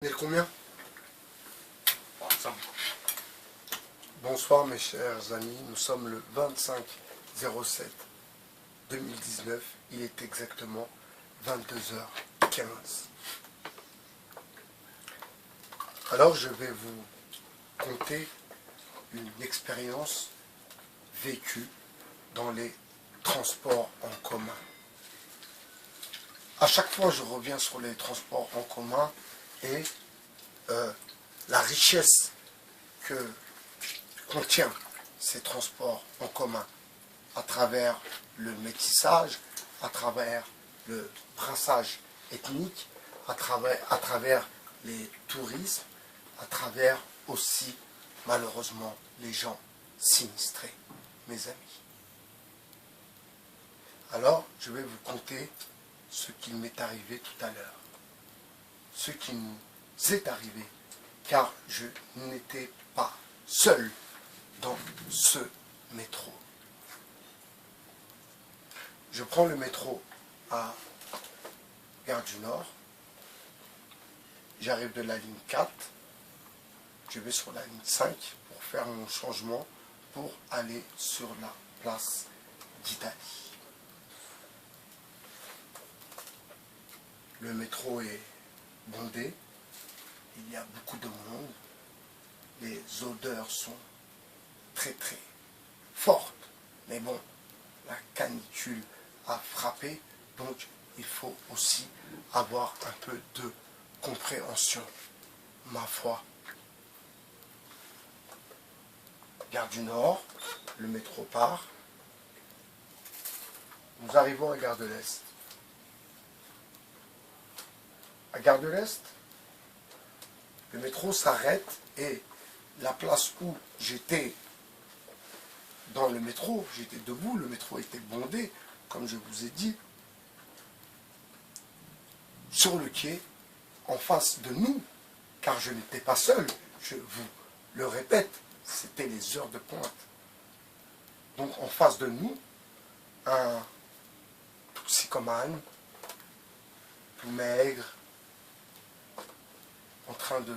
On est combien? Ensemble. Bonsoir mes chers amis, nous sommes le 25/07/2019, il est exactement 22h15. Alors je vais vous conter une expérience vécue dans les transports en commun. À chaque fois je reviens sur les transports en commun et la richesse que contient ces transports en commun à travers le métissage, à travers le brassage ethnique, à travers les tourismes, à travers aussi malheureusement les gens sinistrés, mes amis. Alors je vais vous conter ce qu'il m'est arrivé tout à l'heure, ce qui nous est arrivé, car je n'étais pas seul dans ce métro. Je prends le métro à Gare du Nord, j'arrive de la ligne 4, je vais sur la ligne 5 pour faire mon changement pour aller sur la place d'Italie. Le métro est bondé, il y a beaucoup de monde, les odeurs sont très très fortes, mais bon, la canicule a frappé, donc il faut aussi avoir un peu de compréhension, ma foi. Gare du Nord, le métro part, nous arrivons à Gare de l'Est. À Gare de l'Est, le métro s'arrête et la place où j'étais dans le métro, j'étais debout, le métro était bondé, comme je vous ai dit, sur le quai, en face de nous, car je n'étais pas seul, je vous le répète, c'était les heures de pointe. Donc en face de nous, un toxicomane, tout maigre, en train de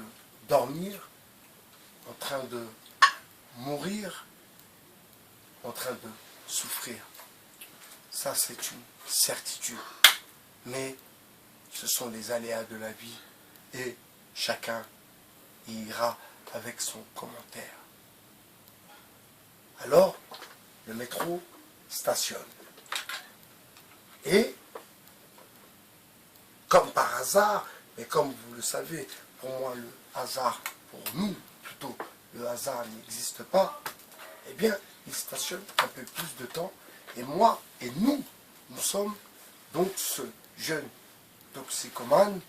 dormir, en train de mourir, en train de souffrir. Ça, c'est une certitude. Mais ce sont les aléas de la vie et chacun ira avec son commentaire. Alors, le métro stationne. Et, comme par hasard, mais comme vous le savez, pour moi, le hasard, pour nous, plutôt, le hasard n'existe pas, eh bien, il stationne un peu plus de temps. Et moi et nous sommes donc ce jeune toxicomane,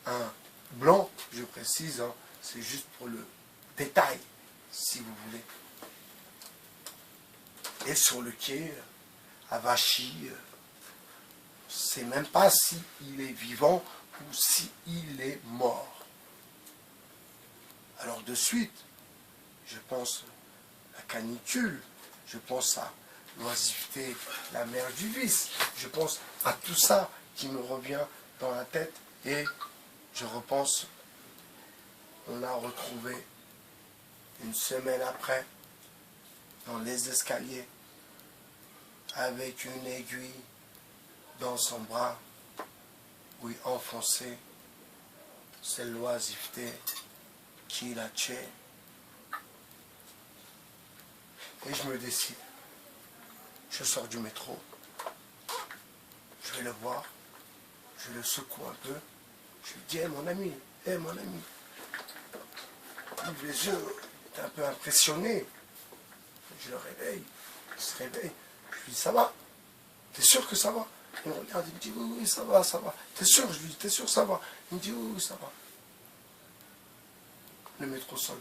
un blanc, je précise, hein, c'est juste pour le détail, si vous voulez. Et sur le quai, à Vachy, on ne sait même pas s'il est vivant ou s'il est mort. Alors de suite, je pense à la canicule, je pense à l'oisiveté, la mer du vice, je pense à tout ça qui me revient dans la tête et je repense, on l'a retrouvé une semaine après dans les escaliers avec une aiguille dans son bras, oui, enfoncé, c'est l'oisiveté qui l'a tué. Et je me décide. Je sors du métro. Je vais le voir. Je le secoue un peu. Je lui dis, hé mon ami, hé mon ami. Il ouvre les yeux, il est un peu impressionné. Je le réveille. Il se réveille. Je lui dis, ça va? T'es sûr que ça va? Il me regarde, il me dit, oui, oui, ça va, ça va. T'es sûr? Je lui dis, t'es sûr, ça va? Il me dit, oui, oui, ça va. Le métro sonne.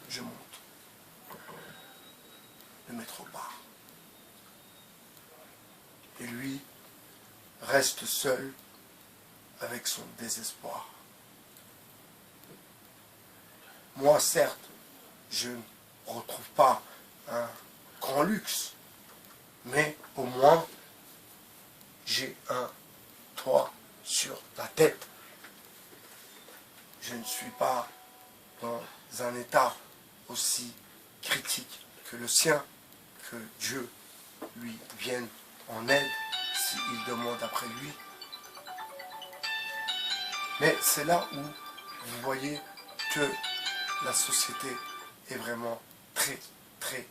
Je monte. Le métro part. Et lui reste seul avec son désespoir. Moi, certes, je ne retrouve pas un grand luxe, mais au moins, j'ai un toit sur la tête. je ne suis pas dans un état aussi critique que le sien, que Dieu lui vienne en aide s'il demande après lui. Mais c'est là où vous voyez que la société est vraiment très, très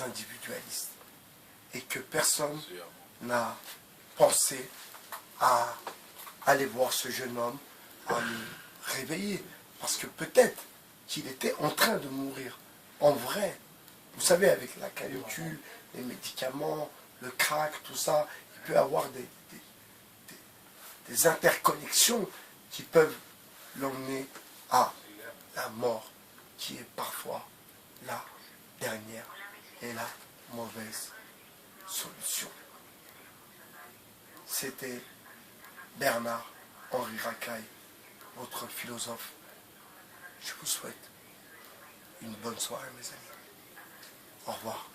individualiste et que personne n'a pensé à aller voir ce jeune homme, à le réveiller, parce que peut-être qu'il était en train de mourir, en vrai. Vous savez, avec la canicule, les médicaments, le crack, tout ça, il peut y avoir des interconnexions qui peuvent l'emmener à la mort, qui est parfois la dernière et la mauvaise solution. C'était Bernard-Henri Racaille, votre philosophe. Je vous souhaite une bonne soirée, mes amis. Au revoir.